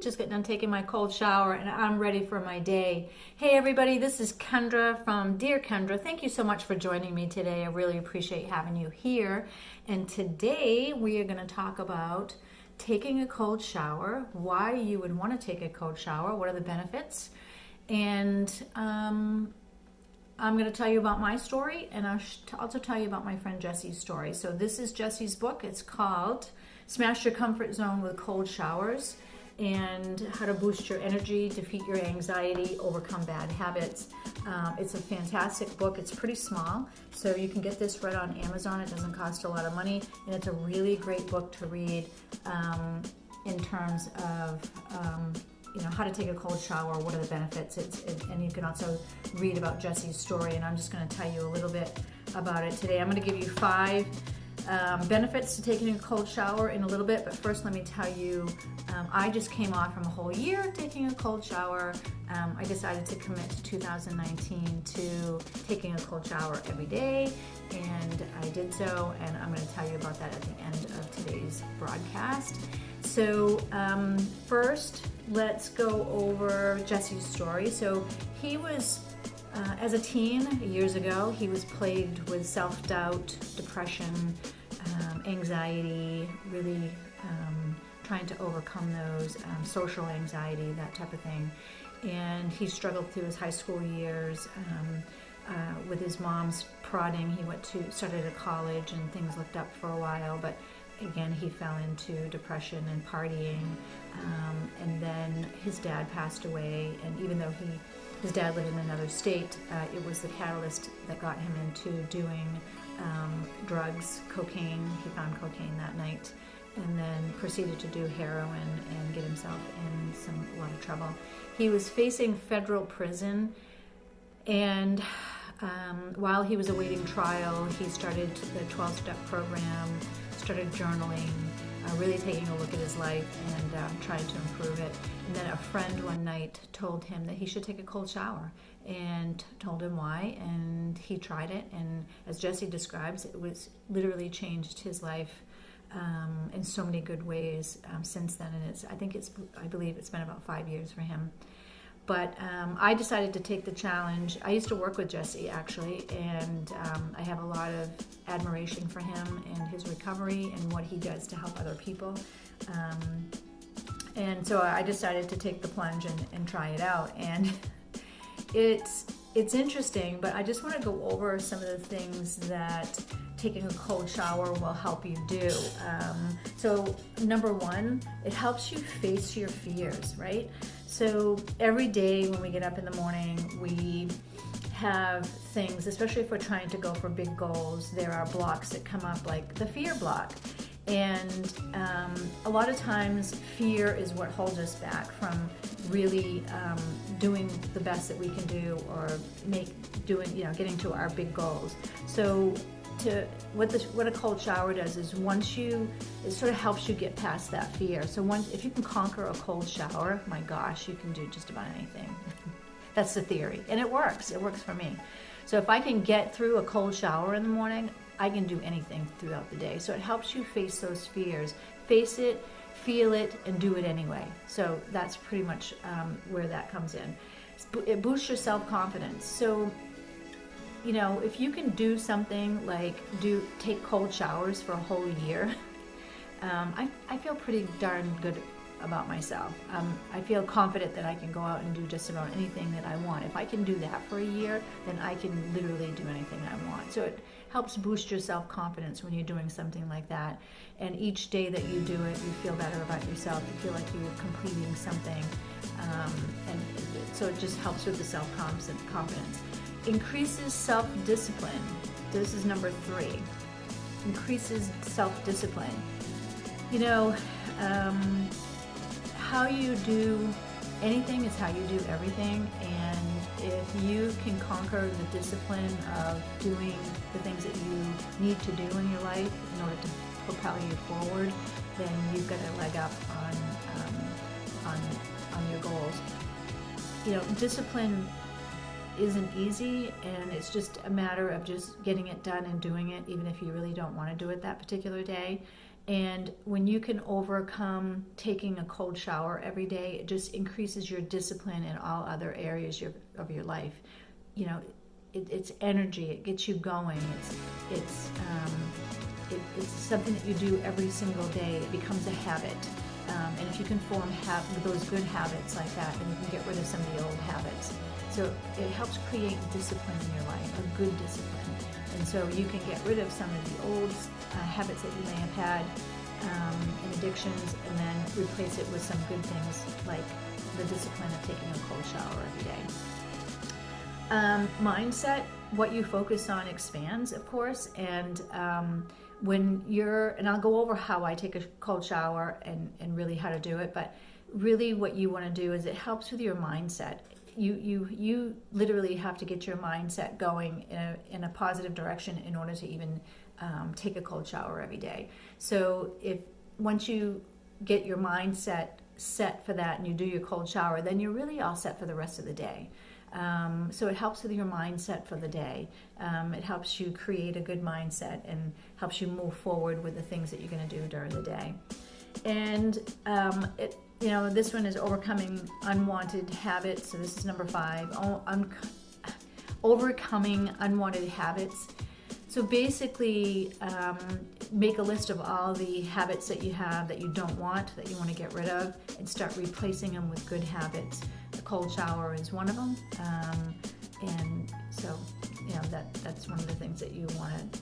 just got done taking my cold shower and I'm ready for my day. Hey everybody, this is Kendra from Dear Kendra. Thank you so much for joining me today. I really appreciate having you here. And today we are going to talk about taking a cold shower, why you would want to take a cold shower, what are the benefits, and I'm going to tell you about my story, and I'll also tell you about my friend Jesse's story. So this is Jesse's book. It's called Smash Your Comfort Zone with Cold Showers, and How to Boost Your Energy, Defeat Your Anxiety, Overcome Bad Habits. It's a fantastic book. It's pretty small, so you can get this right on Amazon. It doesn't cost a lot of money, and it's a really great book to read in terms of how to take a cold shower, what are the benefits, and you can also read about Jesse's story, and I'm just going to tell you a little bit about it today. I'm going to give you 5 benefits to taking a cold shower in a little bit, but first let me tell you, I just came off from a whole year taking a cold shower. I decided to commit to 2019 to taking a cold shower every day, and I did so, and I'm going to tell you about that at the end of today's broadcast. So first, let's go over Jesse's story. So he was, as a teen years ago, he was plagued with self-doubt, depression, anxiety, really trying to overcome those, social anxiety, that type of thing. And he struggled through his high school years with his mom's prodding. He started at college and things looked up for a while, but again, he fell into depression and partying, and then his dad passed away, and even though his dad lived in another state, it was the catalyst that got him into doing drugs, cocaine. He found cocaine that night, and then proceeded to do heroin and get himself in a lot of trouble. He was facing federal prison, and while he was awaiting trial, he started the 12-step program, started journaling, really taking a look at his life and trying to improve it. And then a friend one night told him that he should take a cold shower, and told him why, and he tried it, and as Jesse describes, it was literally changed his life in so many good ways since then. And I believe it's been about 5 years for him. But I decided to take the challenge. I used to work with Jesse, actually, and I have a lot of admiration for him and his recovery and what he does to help other people. And so I decided to take the plunge and try it out. And it's interesting, but I just want to go over some of the things that taking a cold shower will help you do. So number 1, it helps you face your fears, right? So every day when we get up in the morning, we have things, especially if we're trying to go for big goals, there are blocks that come up, like the fear block. And a lot of times fear is what holds us back from really doing the best that we can do, or getting to our big goals. So what a cold shower does is it sort of helps you get past that fear. So if you can conquer a cold shower, my gosh, you can do just about anything. That's the theory, and it works. It works for me. So if I can get through a cold shower in the morning, I can do anything throughout the day. So it helps you face those fears, face it, feel it, and do it anyway. So that's pretty much where that comes in. It boosts your self-confidence. So if you can do something like take cold showers for a whole year, I feel pretty darn good about myself. I feel confident that I can go out and do just about anything that I want. If I can do that for a year, then I can literally do anything I want. So it helps boost your self-confidence when you're doing something like that. And each day that you do it, you feel better about yourself. You feel like you're completing something. And so it just helps with the self-confidence. Increases self-discipline. This is number 3. Increases self-discipline. How you do anything is how you do everything, and if you can conquer the discipline of doing the things that you need to do in your life in order to propel you forward, then you've got a leg up on your goals. Discipline isn't easy, and it's just a matter of just getting it done and doing it, even if you really don't want to do it that particular day. And when you can overcome taking a cold shower every day, it just increases your discipline in all other areas of your life. You know, it's energy. It gets you going. It's something that you do every single day. It becomes a habit. And if you can form those good habits like that, then you can get rid of some of the old habits. So it helps create discipline in your life, a good discipline. And so you can get rid of some of the old habits that you may have had and addictions, and then replace it with some good things like the discipline of taking a cold shower every day. Mindset, what you focus on expands, of course, and and I'll go over how I take a cold shower and really how to do it, but really what you want to do is it helps with your mindset. You literally have to get your mindset going in a positive direction in order to even take a cold shower every day. So once you get your mindset set for that and you do your cold shower, then you're really all set for the rest of the day. So it helps with your mindset for the day. It helps you create a good mindset and helps you move forward with the things that you're going to do during the day. And this one is overcoming unwanted habits. So this is number 5. Overcoming unwanted habits. So basically, make a list of all the habits that you have that you don't want, that you want to get rid of, and start replacing them with good habits. The cold shower is one of them, and so that's one of the things that you want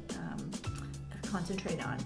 to concentrate on.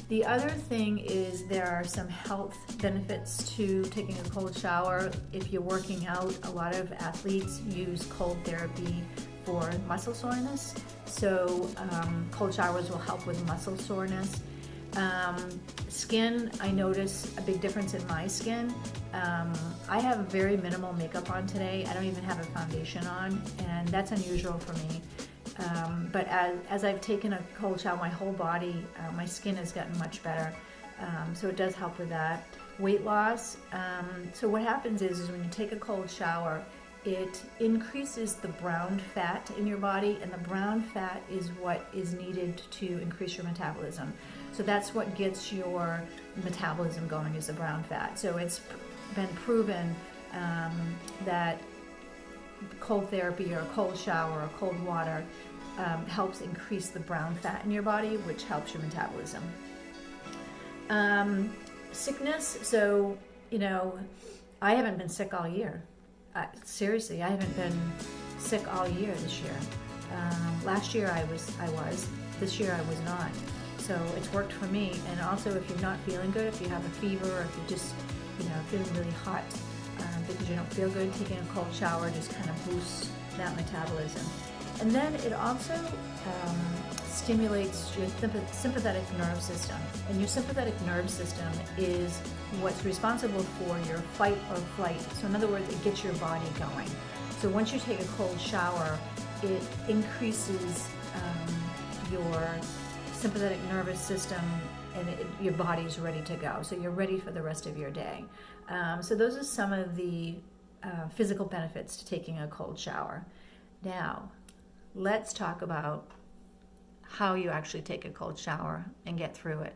The other thing is there are some health benefits to taking a cold shower. If you're working out, a lot of athletes use cold therapy for muscle soreness. So cold showers will help with muscle soreness. Skin, I notice a big difference in my skin. I have very minimal makeup on today. I don't even have a foundation on, and that's unusual for me. But as I've taken a cold shower, my whole body, my skin has gotten much better. So it does help with that. Weight loss. So what happens is when you take a cold shower, it increases the brown fat in your body, and the brown fat is what is needed to increase your metabolism. So that's what gets your metabolism going, is the brown fat. So it's been proven that cold therapy or a cold shower or cold water helps increase the brown fat in your body, which helps your metabolism. Sickness, so I haven't been sick all year. Seriously, I haven't been sick all year this year. Last year I was. This year I was not. So it's worked for me. And also, if you're not feeling good, if you have a fever, or if you're just feeling really hot because you don't feel good, taking a cold shower just kind of boosts that metabolism. And then it also stimulates your sympathetic nerve system. And your sympathetic nerve system is what's responsible for your fight or flight. So in other words, it gets your body going. So once you take a cold shower, it increases your sympathetic nervous system, and your body's ready to go. So you're ready for the rest of your day. So those are some of the physical benefits to taking a cold shower. Now, let's talk about how you actually take a cold shower and get through it,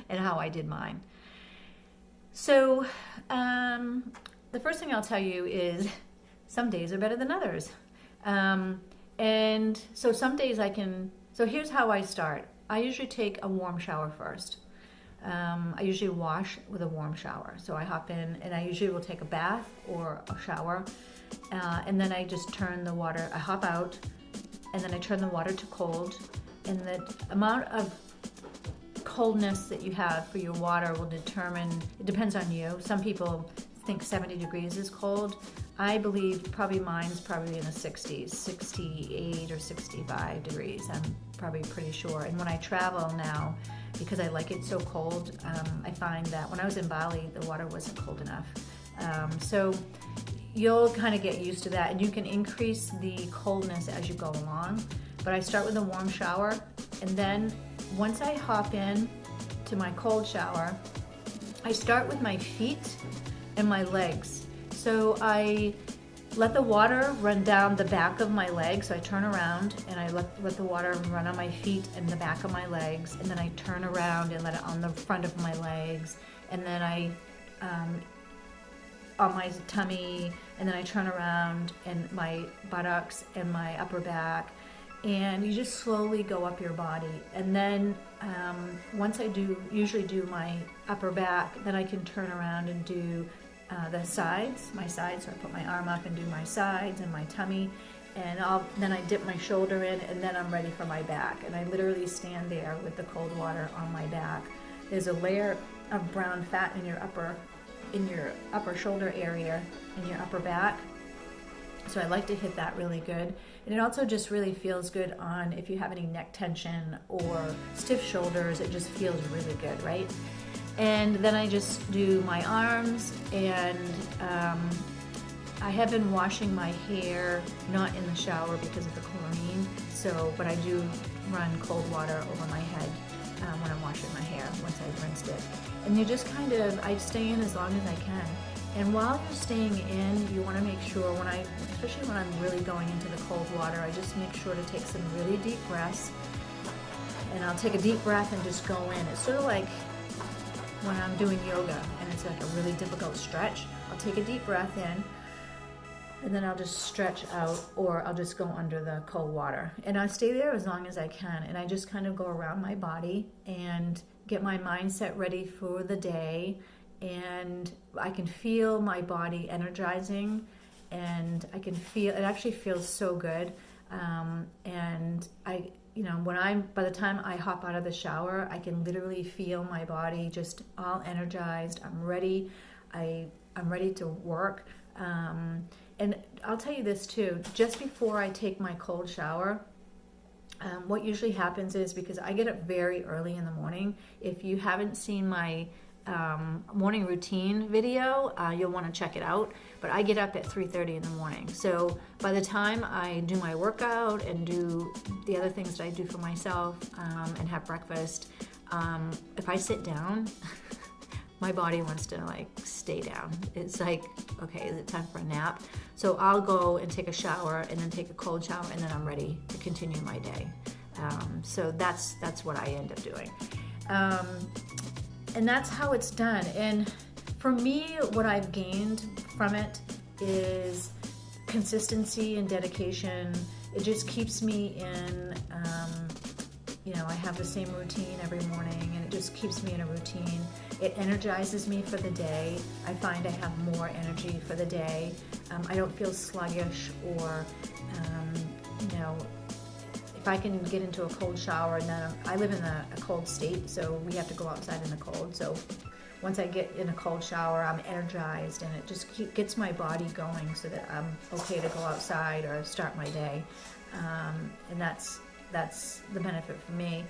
and how I did mine. So the first thing I'll tell you is some days are better than others. And so some days so here's how I start. I usually take a warm shower first. I usually wash with a warm shower. So I hop in, and I usually will take a bath or a shower, and then I just turn the water, I hop out, and then I turn the water to cold, and the amount of coldness that you have for your water will determine, it depends on you. Some people think 70 degrees is cold. I believe mine's probably in the 60s, 68 or 65 degrees. I'm probably pretty sure. And when I travel now, because I like it so cold, I find that when I was in Bali, the water wasn't cold enough. So you'll kind of get used to that, and you can increase the coldness as you go along. But I start with a warm shower, and then once I hop in to my cold shower, I start with my feet and my legs. So I let the water run down the back of my legs. So I turn around and I let the water run on my feet and the back of my legs, and then I turn around and let it on the front of my legs, and then on my tummy, and then I turn around and my buttocks and my upper back, and you just slowly go up your body. And then once I usually do my upper back, then I can turn around and do the sides, my sides. So I put my arm up and do my sides and my tummy, and then I dip my shoulder in, and then I'm ready for my back. And I literally stand there with the cold water on my back. There's a layer of brown fat in your upper shoulder area and your upper back. So I like to hit that really good. And it also just really feels good on if you have any neck tension or stiff shoulders, it just feels really good, right? And then I just do my arms, and I have been washing my hair, not in the shower because of the chlorine, but I do run cold water over my head when I'm washing my hair once I've rinsed it. And you just I stay in as long as I can. And while you're staying in, you want to make sure especially when I'm really going into the cold water, I just make sure to take some really deep breaths. And I'll take a deep breath and just go in. It's sort of like when I'm doing yoga and it's like a really difficult stretch. I'll take a deep breath in, and then I'll just stretch out, or I'll just go under the cold water. And I stay there as long as I can. And I just kind of go around my body and get my mindset ready for the day. And I can feel my body energizing, and I can feel, it actually feels so good. And by the time I hop out of the shower, I can literally feel my body just all energized. I'm ready. I'm ready to work. And I'll tell you this too, just before I take my cold shower, what usually happens is, because I get up very early in the morning, if you haven't seen my morning routine video, you'll want to check it out. But I get up at 3:30 in the morning. So by the time I do my workout and do the other things that I do for myself and have breakfast, if I sit down, my body wants to stay down. It's like, okay, is it time for a nap? So I'll go and take a shower and then take a cold shower, and then I'm ready to continue my day. So that's what I end up doing. And that's how it's done. And for me, what I've gained from it is consistency and dedication. It just keeps me in, I have the same routine every morning, and it just keeps me in a routine. It energizes me for the day. I find I have more energy for the day. I don't feel sluggish, or, if I can get into a cold shower, and then I live in a cold state, so we have to go outside in the cold. So once I get in a cold shower, I'm energized, and it just gets my body going so that I'm okay to go outside or start my day. And that's the benefit for me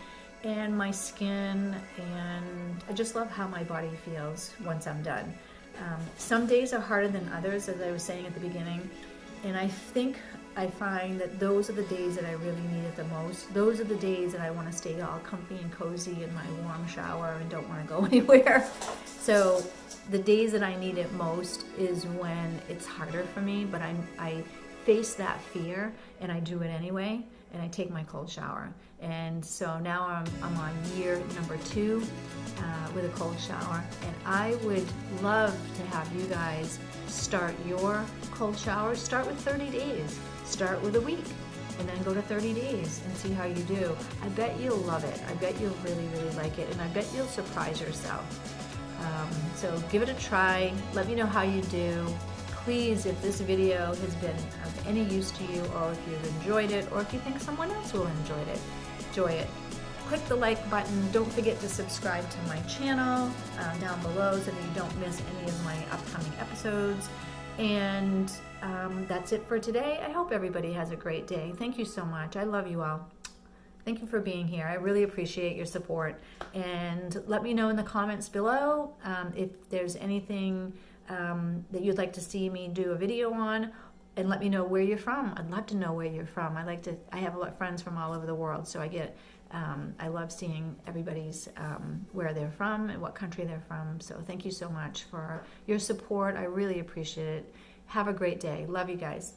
and my skin, and I just love how my body feels once I'm done. Some days are harder than others, as I was saying at the beginning, and I find that those are the days that I really need it the most. Those are the days that I want to stay all comfy and cozy in my warm shower and don't want to go anywhere. So the days that I need it most is when it's harder for me, but I face that fear and I do it anyway, and I take my cold shower. And so now I'm on year number 2 with a cold shower, and I would love to have you guys start your cold shower. Start with 30 days. Start with a week, and then go to 30 days and see how you do. I bet you'll love it. I bet you'll really, really like it, and I bet you'll surprise yourself. So give it a try. Let me know how you do. Please, if this video has been of any use to you, or if you've enjoyed it, or if you think someone else will enjoy it, click the like button. Don't forget to subscribe to my channel down below so that you don't miss any of my upcoming episodes. And that's it for today. I hope everybody has a great day. Thank you so much. I love you all. Thank you for being here. I really appreciate your support. And let me know in the comments below if there's anything that you'd like to see me do a video on, and let me know where you're from. I'd love to know where you're from. I have a lot of friends from all over the world, so I love seeing everybody's where they're from and what country they're from. So thank you so much for your support. I really appreciate it. Have a great day. Love you guys.